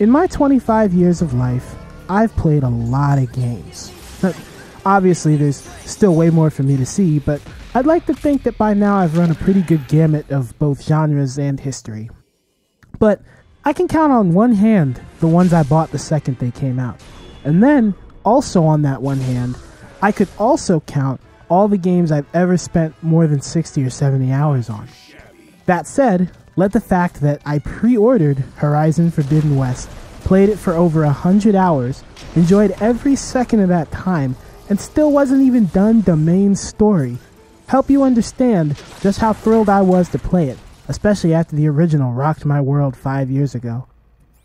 In my 25 years of life, I've played a lot of games. Obviously, there's still way more for me to see, but I'd like to think that by now I've run a pretty good gamut of both genres and history. But I can count on one hand the ones I bought the second they came out. And then, also on that one hand, I could also count all the games I've ever spent more than 60 or 70 hours on. That said, let the fact that I pre-ordered Horizon Forbidden West, played it for over 100 hours, enjoyed every second of that time, and still wasn't even done the main story, help you understand just how thrilled I was to play it, especially after the original rocked my world 5 years ago.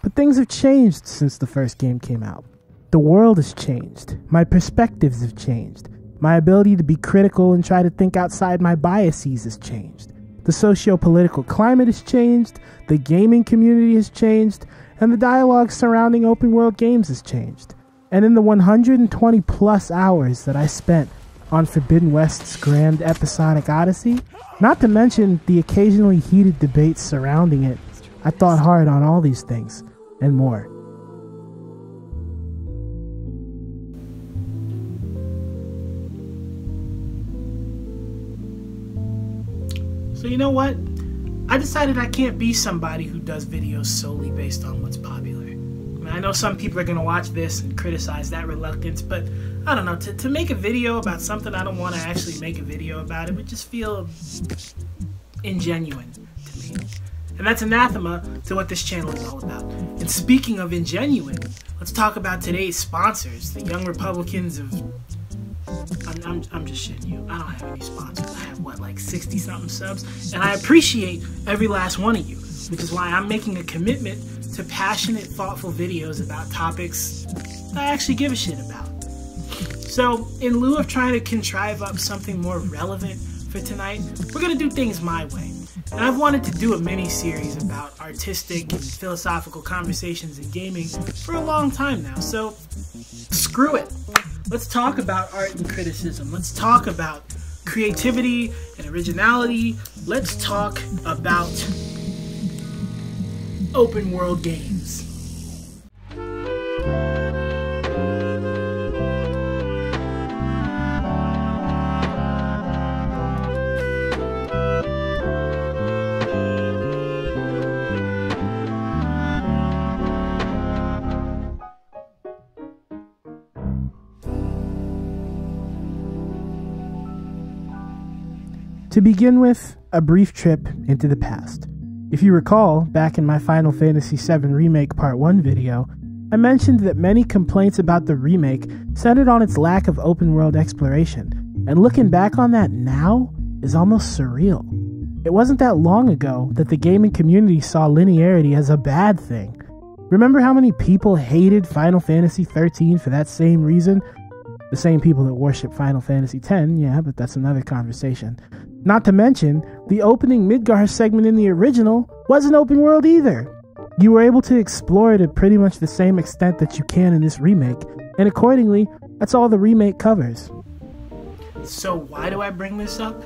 But things have changed since the first game came out. The world has changed, my perspectives have changed, my ability to be critical and try to think outside my biases has changed. The socio-political climate has changed, the gaming community has changed, and the dialogue surrounding open-world games has changed. And in the 120 plus hours that I spent on Forbidden West's grand episodic odyssey, not to mention the occasionally heated debates surrounding it, I thought hard on all these things, and more. So you know what? I decided I can't be somebody who does videos solely based on what's popular. I mean, I know some people are going to watch this and criticize that reluctance, but I don't know, to make a video about something I don't want to actually make a video about, it would just feel ingenuine to me. And that's anathema to what this channel is all about. And speaking of ingenuine, let's talk about today's sponsors, the Young Republicans of... I'm just shitting you. I don't have any sponsors. I have, what, like 60-something subs? And I appreciate every last one of you, which is why I'm making a commitment to passionate, thoughtful videos about topics that I actually give a shit about. So, in lieu of trying to contrive up something more relevant for tonight, we're going to do things my way. And I've wanted to do a mini-series about artistic and philosophical conversations in gaming for a long time now, so screw it. Let's talk about art and criticism. Let's talk about creativity and originality. Let's talk about open world games. To begin with, a brief trip into the past. If you recall, back in my Final Fantasy VII Remake Part 1 video, I mentioned that many complaints about the remake centered on its lack of open-world exploration, and looking back on that now is almost surreal. It wasn't that long ago that the gaming community saw linearity as a bad thing. Remember how many people hated Final Fantasy XIII for that same reason? The same people that worship Final Fantasy X, yeah, but that's another conversation. Not to mention, the opening Midgar segment in the original wasn't open world either. You were able to explore it at pretty much the same extent that you can in this remake, and accordingly, that's all the remake covers. So why do I bring this up?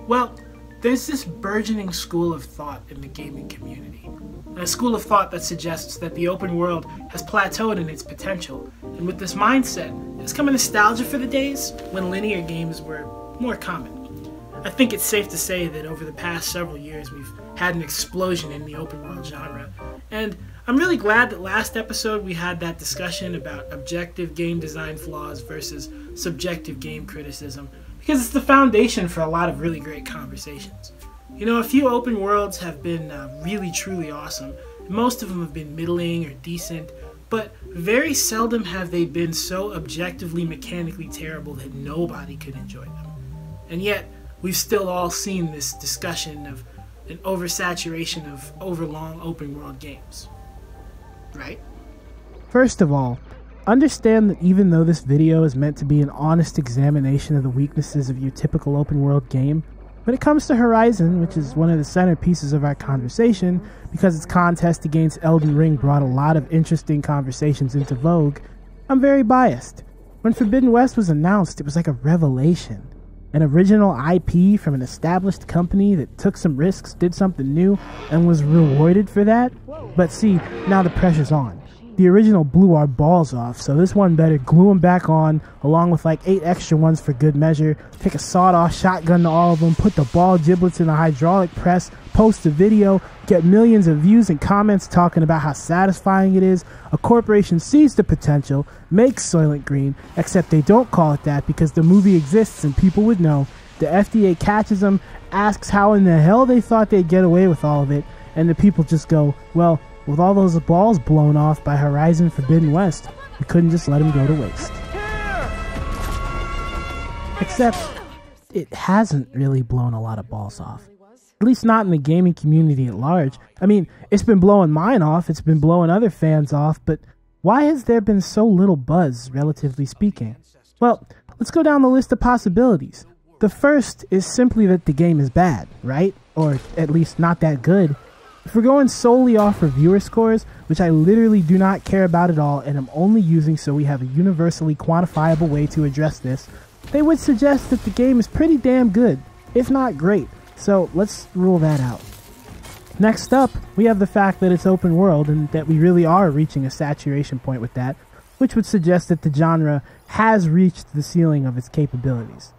Well, there's this burgeoning school of thought in the gaming community. A school of thought that suggests that the open world has plateaued in its potential, and with this mindset has come a nostalgia for the days when linear games were more common. I think it's safe to say that over the past several years we've had an explosion in the open world genre, and I'm really glad that last episode we had that discussion about objective game design flaws versus subjective game criticism, because it's the foundation for a lot of really great conversations. You know, a few open worlds have been really truly awesome. Most of them have been middling or decent, but very seldom have they been so objectively mechanically terrible that nobody could enjoy them. And yet, we've still all seen this discussion of an oversaturation of overlong open world games. Right? First of all, understand that even though this video is meant to be an honest examination of the weaknesses of your typical open world game, when it comes to Horizon, which is one of the centerpieces of our conversation, because its contest against Elden Ring brought a lot of interesting conversations into vogue, I'm very biased. When Forbidden West was announced, it was like a revelation. An original IP from an established company that took some risks, did something new, and was rewarded for that. But see, now the pressure's on. the original blew our balls off, so this one better glue them back on, along with like 8 extra ones for good measure, take a sawed-off shotgun to all of them, put the ball giblets in a hydraulic press, post a video, get millions of views and comments talking about how satisfying it is. A corporation sees the potential, makes Soylent Green, except they don't call it that because the movie exists and people would know. The FDA catches them, asks how in the hell they thought they'd get away with all of it, and the people just go, well, with all those balls blown off by Horizon Forbidden West, we couldn't just let them go to waste. Except, it hasn't really blown a lot of balls off. At least not in the gaming community at large. I mean, it's been blowing mine off, it's been blowing other fans off, but why has there been so little buzz, relatively speaking? Well, let's go down the list of possibilities. The first is simply that the game is bad, right? Or at least not that good. If we're going solely off reviewer scores, which I literally do not care about at all and am only using so we have a universally quantifiable way to address this, they would suggest that the game is pretty damn good, if not great, so let's rule that out. Next up, we have the fact that it's open world and that we really are reaching a saturation point with that, which would suggest that the genre has reached the ceiling of its capabilities.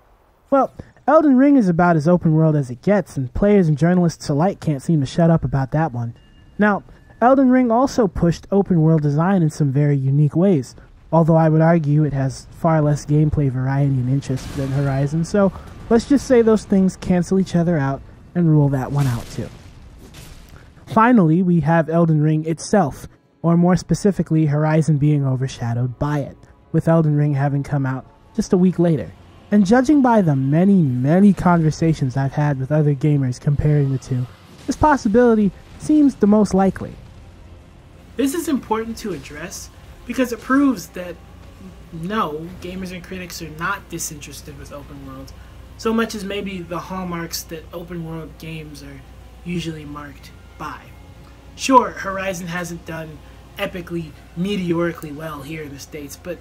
Well, Elden Ring is about as open world as it gets, and players and journalists alike can't seem to shut up about that one. Now, Elden Ring also pushed open world design in some very unique ways, although I would argue it has far less gameplay variety and interest than Horizon, so let's just say those things cancel each other out and rule that one out too. Finally, we have Elden Ring itself, or more specifically, Horizon being overshadowed by it, with Elden Ring having come out just a week later. And judging by the many conversations I've had with other gamers comparing the two, this possibility seems the most likely. This is important to address because it proves that no, gamers and critics are not disinterested with open world, so much as maybe the hallmarks that open world games are usually marked by. Sure, Horizon hasn't done epically, meteorically well here in the States, but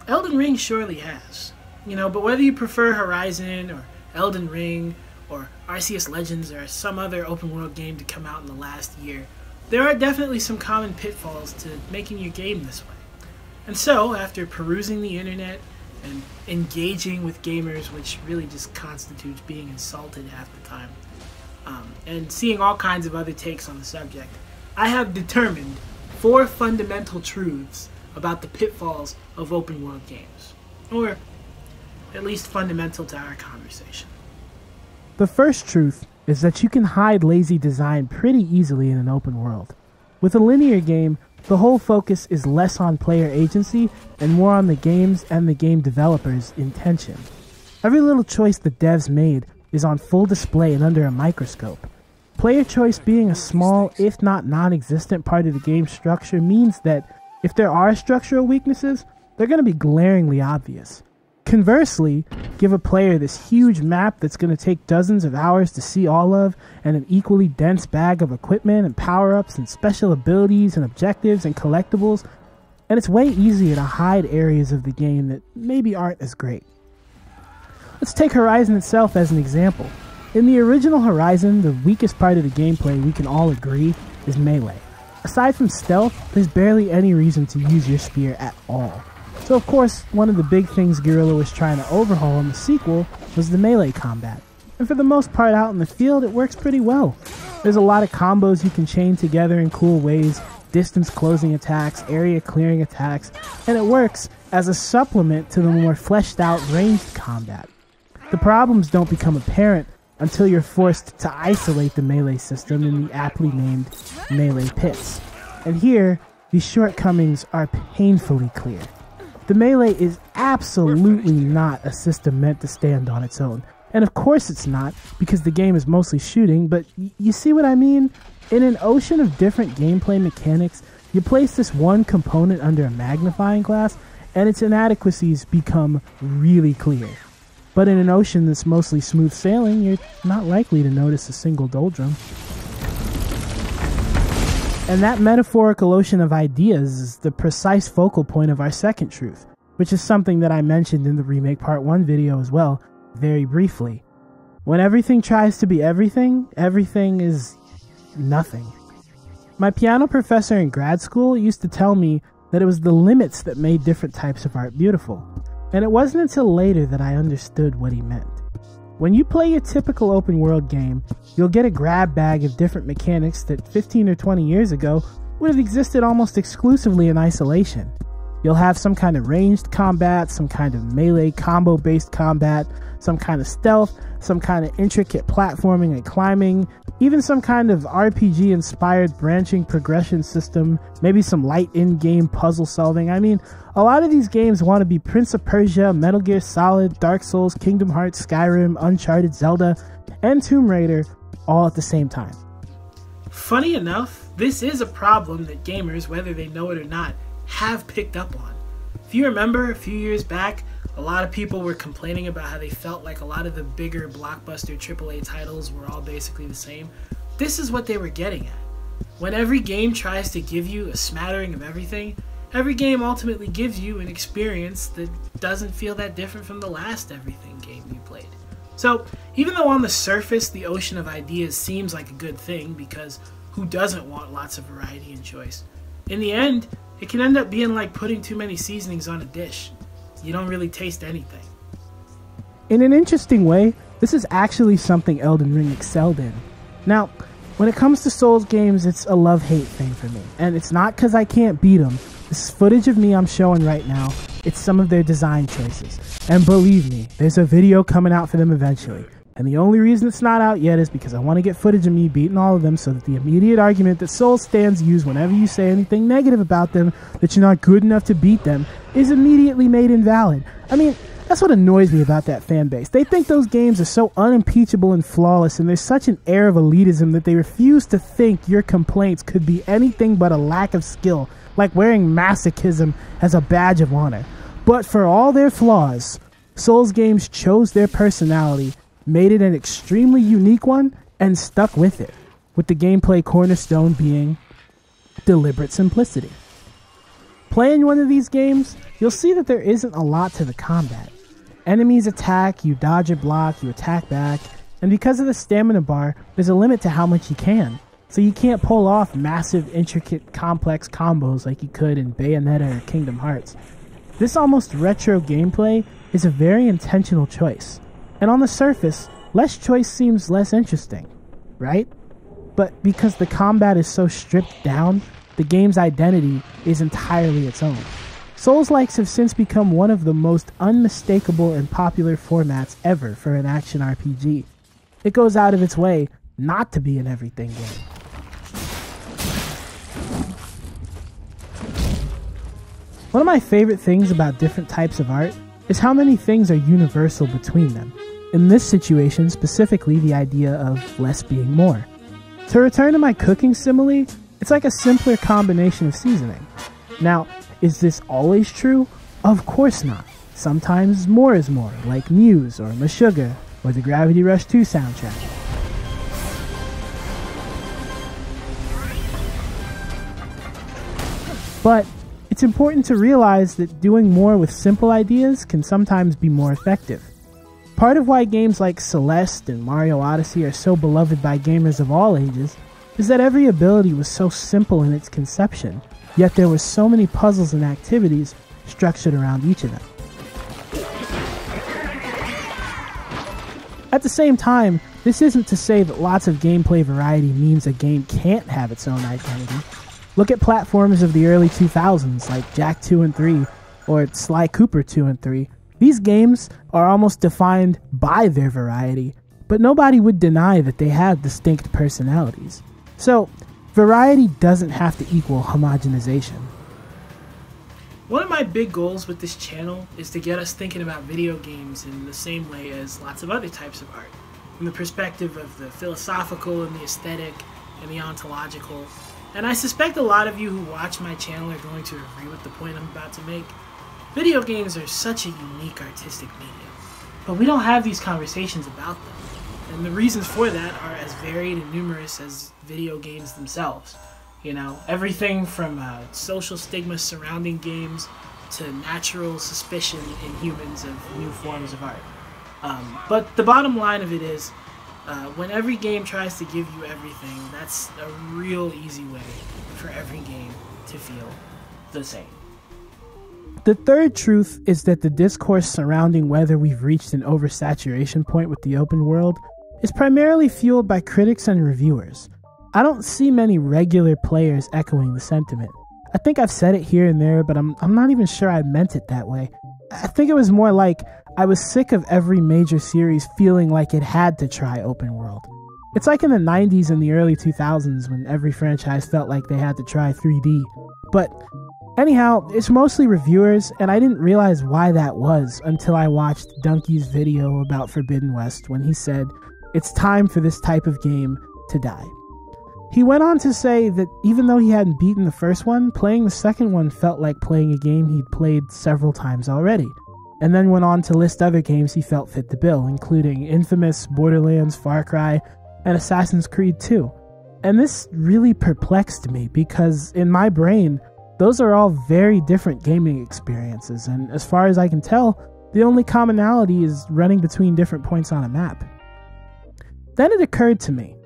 Elden Ring surely has. You know, but whether you prefer Horizon or Elden Ring or Arceus Legends or some other open world game to come out in the last year, there are definitely some common pitfalls to making your game this way. And so, after perusing the internet and engaging with gamers, which really just constitutes being insulted half the time, and seeing all kinds of other takes on the subject, I have determined 4 fundamental truths about the pitfalls of open world games. Or at least fundamental to our conversation. The first truth is that you can hide lazy design pretty easily in an open world. With a linear game, the whole focus is less on player agency and more on the game's and the game developer's intention. Every little choice the devs made is on full display and under a microscope. Player choice being a small, if not non-existent part of the game's structure means that if there are structural weaknesses, they're going to be glaringly obvious. Conversely, give a player this huge map that's going to take dozens of hours to see all of, and an equally dense bag of equipment and power-ups and special abilities and objectives and collectibles, and it's way easier to hide areas of the game that maybe aren't as great. Let's take Horizon itself as an example. In the original Horizon, the weakest part of the gameplay we can all agree is melee. Aside from stealth, there's barely any reason to use your spear at all. So of course, one of the big things Guerrilla was trying to overhaul in the sequel was the melee combat. And for the most part out in the field, it works pretty well. There's a lot of combos you can chain together in cool ways, distance closing attacks, area clearing attacks, and it works as a supplement to the more fleshed out ranged combat. The problems don't become apparent until you're forced to isolate the melee system in the aptly named melee pits. And here, these shortcomings are painfully clear. The melee is absolutely not a system meant to stand on its own. And of course it's not, because the game is mostly shooting, but you see what I mean? In an ocean of different gameplay mechanics, you place this one component under a magnifying glass, and its inadequacies become really clear. But in an ocean that's mostly smooth sailing, you're not likely to notice a single doldrum. And that metaphorical ocean of ideas is the precise focal point of our second truth, which is something that I mentioned in the Remake Part 1 video as well, very briefly. When everything tries to be everything, everything is nothing. My piano professor in grad school used to tell me that it was the limits that made different types of art beautiful. And it wasn't until later that I understood what he meant. When you play your typical open world game, you'll get a grab bag of different mechanics that 15 or 20 years ago would have existed almost exclusively in isolation. You'll have some kind of ranged combat, some kind of melee combo-based combat, some kind of stealth, some kind of intricate platforming and climbing, even some kind of RPG-inspired branching progression system, maybe some light in-game puzzle solving. I mean, a lot of these games want to be Prince of Persia, Metal Gear Solid, Dark Souls, Kingdom Hearts, Skyrim, Uncharted, Zelda, and Tomb Raider all at the same time. Funny enough, this is a problem that gamers, whether they know it or not, have picked up on. If you remember, a few years back, a lot of people were complaining about how they felt like a lot of the bigger blockbuster AAA titles were all basically the same. This is what they were getting at. When every game tries to give you a smattering of everything, every game ultimately gives you an experience that doesn't feel that different from the last everything game you played. So, even though on the surface the ocean of ideas seems like a good thing, because who doesn't want lots of variety and choice, in the end, it can end up being like putting too many seasonings on a dish. You don't really taste anything. In an interesting way, this is actually something Elden Ring excelled in. Now, when it comes to Souls games, it's a love-hate thing for me. And it's not because I can't beat them. This is footage of me I'm showing right now. It's some of their design choices. And believe me, there's a video coming out for them eventually. And the only reason it's not out yet is because I want to get footage of me beating all of them so that the immediate argument that Souls stands use whenever you say anything negative about them, that you're not good enough to beat them, is immediately made invalid. I mean, that's what annoys me about that fan base. They think those games are so unimpeachable and flawless, and there's such an air of elitism that they refuse to think your complaints could be anything but a lack of skill, like wearing masochism as a badge of honor. But for all their flaws, Souls games chose their personality, made it an extremely unique one, and stuck with it, with the gameplay cornerstone being deliberate simplicity. Playing one of these games, you'll see that there isn't a lot to the combat. Enemies attack, you dodge or block, you attack back, and because of the stamina bar, there's a limit to how much you can. So you can't pull off massive, intricate, complex combos like you could in Bayonetta or Kingdom Hearts. This almost retro gameplay is a very intentional choice. And on the surface, less choice seems less interesting, right? But because the combat is so stripped down, the game's identity is entirely its own. Souls-likes have since become one of the most unmistakable and popular formats ever for an action RPG. It goes out of its way not to be an everything game. One of my favorite things about different types of art is how many things are universal between them. In this situation, specifically the idea of less being more. To return to my cooking simile, it's like a simpler combination of seasoning. Now, is this always true? Of course not. Sometimes more is more, like Muse or Meshuggah or the Gravity Rush 2 soundtrack. But it's important to realize that doing more with simple ideas can sometimes be more effective. Part of why games like Celeste and Mario Odyssey are so beloved by gamers of all ages is that every ability was so simple in its conception, yet there were so many puzzles and activities structured around each of them. At the same time, this isn't to say that lots of gameplay variety means a game can't have its own identity. Look at platformers of the early 2000s like Jak 2 and 3 or Sly Cooper 2 and 3. These games are almost defined by their variety, but nobody would deny that they have distinct personalities. So, variety doesn't have to equal homogenization. One of my big goals with this channel is to get us thinking about video games in the same way as lots of other types of art, from the perspective of the philosophical and the aesthetic and the ontological. And I suspect a lot of you who watch my channel are going to agree with the point I'm about to make. Video games are such a unique artistic medium, but we don't have these conversations about them. And the reasons for that are as varied and numerous as video games themselves. You know, everything from social stigma surrounding games to natural suspicion in humans of new forms of art. But the bottom line of it is, when every game tries to give you everything, that's a real easy way for every game to feel the same. The third truth is that the discourse surrounding whether we've reached an oversaturation point with the open world is primarily fueled by critics and reviewers. I don't see many regular players echoing the sentiment. I think I've said it here and there, but I'm not even sure I meant it that way. I think it was more like I was sick of every major series feeling like it had to try open world. It's like in the 90s and the early 2000s when every franchise felt like they had to try 3D. But anyhow, it's mostly reviewers, and I didn't realize why that was until I watched Donkey's video about Forbidden West when he said, "It's time for this type of game to die." He went on to say that even though he hadn't beaten the first one, playing the second one felt like playing a game he'd played several times already, and then went on to list other games he felt fit the bill, including Infamous, Borderlands, Far Cry, and Assassin's Creed 2. And this really perplexed me because in my brain, those are all very different gaming experiences, and as far as I can tell, the only commonality is running between different points on a map. Then it occurred to me,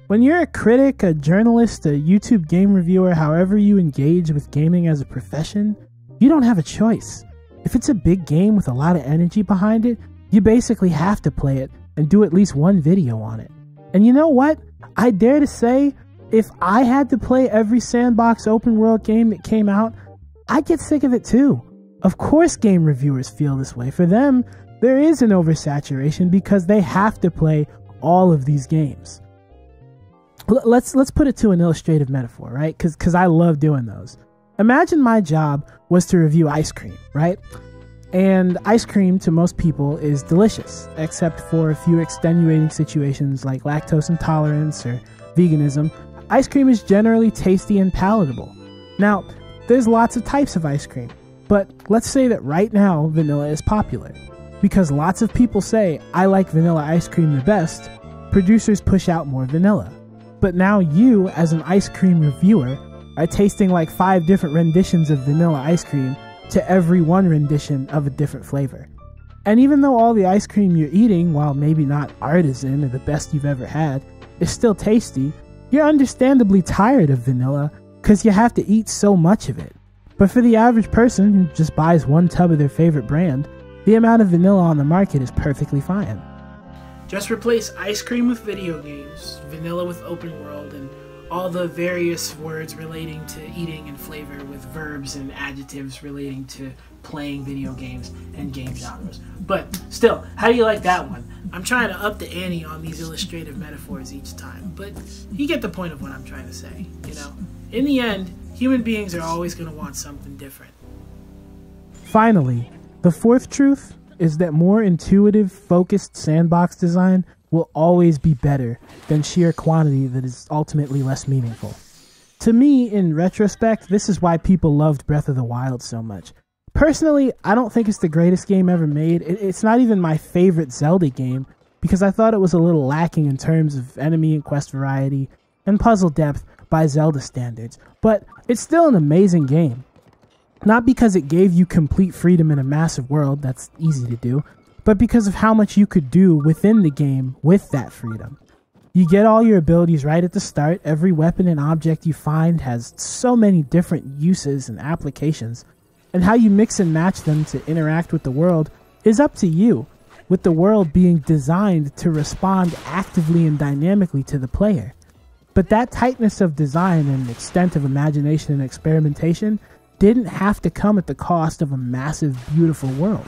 when you're a critic, a journalist, a YouTube game reviewer, however you engage with gaming as a profession, you don't have a choice. If it's a big game with a lot of energy behind it, you basically have to play it and do at least one video on it. And you know what? I dare to say, if I had to play every sandbox open world game that came out, I'd get sick of it too. Of course game reviewers feel this way. For them, there is an oversaturation because they have to play all of these games. Let's put it to an illustrative metaphor, right? Because I love doing those. Imagine my job was to review ice cream, right? And ice cream to most people is delicious, except for a few extenuating situations like lactose intolerance or veganism. Ice cream is generally tasty and palatable. Now, there's lots of types of ice cream, but let's say that right now vanilla is popular. Because lots of people say, "I like vanilla ice cream the best," producers push out more vanilla. But now you, as an ice cream reviewer, are tasting like 5 different renditions of vanilla ice cream to every one rendition of a different flavor. And even though all the ice cream you're eating, while maybe not artisan or the best you've ever had, is still tasty, you're understandably tired of vanilla because you have to eat so much of it. But for the average person who just buys one tub of their favorite brand, the amount of vanilla on the market is perfectly fine. Just replace ice cream with video games, vanilla with open world, and all the various words relating to eating and flavor with verbs and adjectives relating to playing video games and game genres. But still, how do you like that one? I'm trying to up the ante on these illustrative metaphors each time, but you get the point of what I'm trying to say, you know? In the end, human beings are always going to want something different. Finally, the fourth truth is that more intuitive, focused sandbox design will always be better than sheer quantity that is ultimately less meaningful. To me, in retrospect, this is why people loved Breath of the Wild so much. Personally, I don't think it's the greatest game ever made. It's not even my favorite Zelda game, because I thought it was a little lacking in terms of enemy and quest variety and puzzle depth by Zelda standards. But it's still an amazing game. Not because it gave you complete freedom in a massive world, that's easy to do, but because of how much you could do within the game with that freedom. You get all your abilities right at the start. Every weapon and object you find has so many different uses and applications, and how you mix and match them to interact with the world is up to you, with the world being designed to respond actively and dynamically to the player. But that tightness of design and extent of imagination and experimentation didn't have to come at the cost of a massive, beautiful world.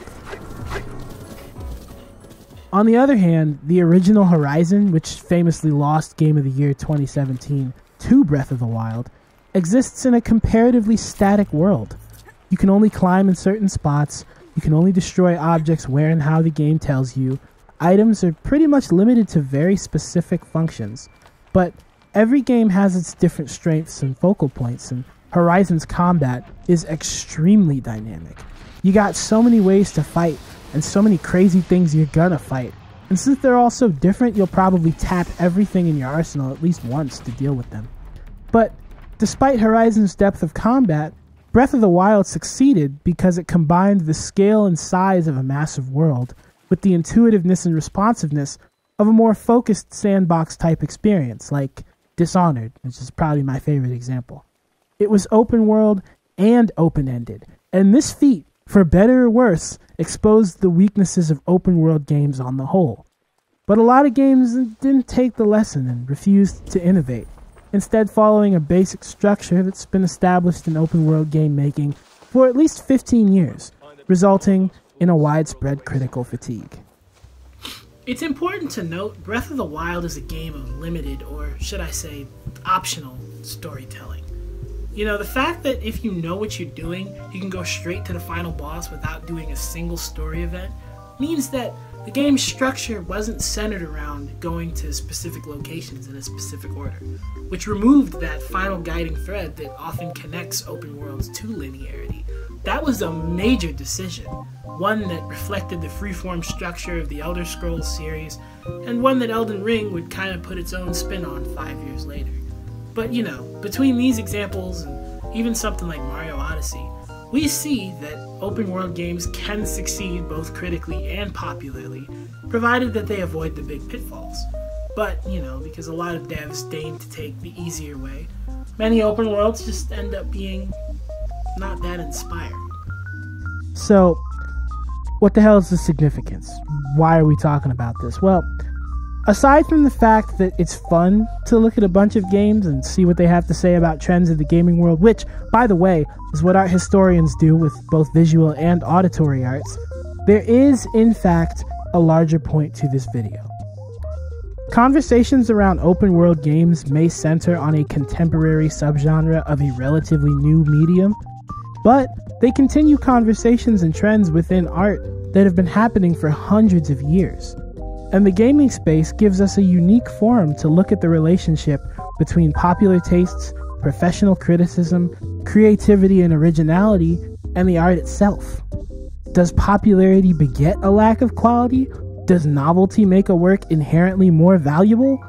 On the other hand, the original Horizon, which famously lost Game of the Year 2017 to Breath of the Wild, exists in a comparatively static world. You can only climb in certain spots, you can only destroy objects where and how the game tells you, items are pretty much limited to very specific functions, but every game has its different strengths and focal points, and Horizon's combat is extremely dynamic. You got so many ways to fight, and so many crazy things you're gonna fight. And since they're all so different, you'll probably tap everything in your arsenal at least once to deal with them. But despite Horizon's depth of combat, Breath of the Wild succeeded because it combined the scale and size of a massive world with the intuitiveness and responsiveness of a more focused sandbox type experience, like Dishonored, which is probably my favorite example. It was open world and open-ended, and this feat for better or worse, exposed the weaknesses of open world games on the whole. But a lot of games didn't take the lesson and refused to innovate, instead following a basic structure that's been established in open world game making for at least 15 years, resulting in a widespread critical fatigue. It's important to note Breath of the Wild is a game of limited, or should I say, optional storytelling. You know, the fact that if you know what you're doing, you can go straight to the final boss without doing a single story event means that the game's structure wasn't centered around going to specific locations in a specific order, which removed that final guiding thread that often connects open worlds to linearity. That was a major decision, one that reflected the freeform structure of the Elder Scrolls series, and one that Elden Ring would kind of put its own spin on 5 years later. But you know, between these examples and even something like Mario Odyssey, we see that open world games can succeed both critically and popularly, provided that they avoid the big pitfalls. But, you know, because a lot of devs deign to take the easier way, many open worlds just end up being not that inspiring. So, what the hell is the significance? Why are we talking about this? Well, aside from the fact that it's fun to look at a bunch of games and see what they have to say about trends in the gaming world, which, by the way, is what art historians do with both visual and auditory arts, there is, in fact, a larger point to this video. Conversations around open world games may center on a contemporary subgenre of a relatively new medium, but they continue conversations and trends within art that have been happening for hundreds of years. And the gaming space gives us a unique forum to look at the relationship between popular tastes, professional criticism, creativity and originality, and the art itself. Does popularity beget a lack of quality? Does novelty make a work inherently more valuable?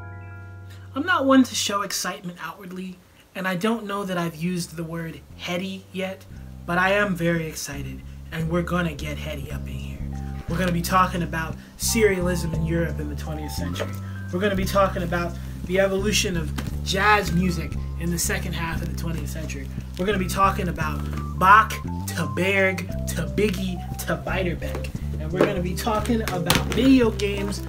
I'm not one to show excitement outwardly, and I don't know that I've used the word heady yet, but I am very excited, and we're gonna get heady up in here. We're going to be talking about serialism in Europe in the 20th century. We're going to be talking about the evolution of jazz music in the second half of the 20th century. We're going to be talking about Bach to Berg to Biggie to Beiderbecke. And we're going to be talking about video games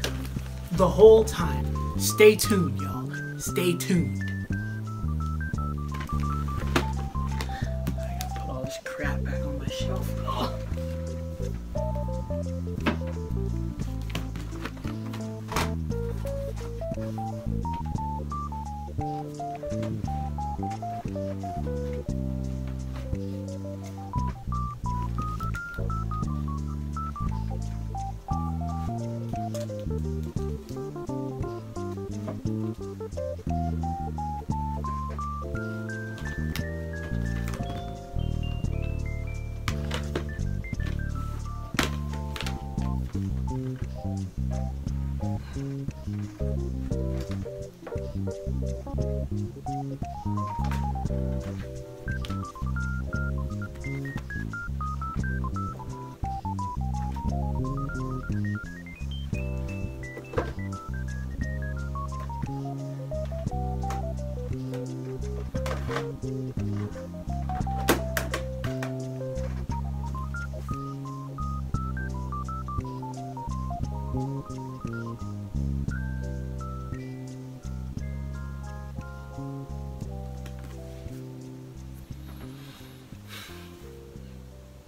the whole time. Stay tuned, y'all. Stay tuned. I got to put all this crap back on my shelf. Oh.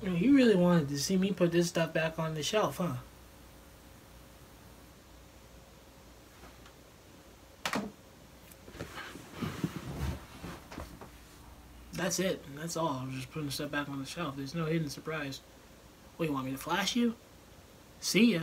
You really wanted to see me put this stuff back on the shelf, huh? That's it. That's all. I'm just putting stuff back on the shelf. There's no hidden surprise. What, you want me to flash you? See ya.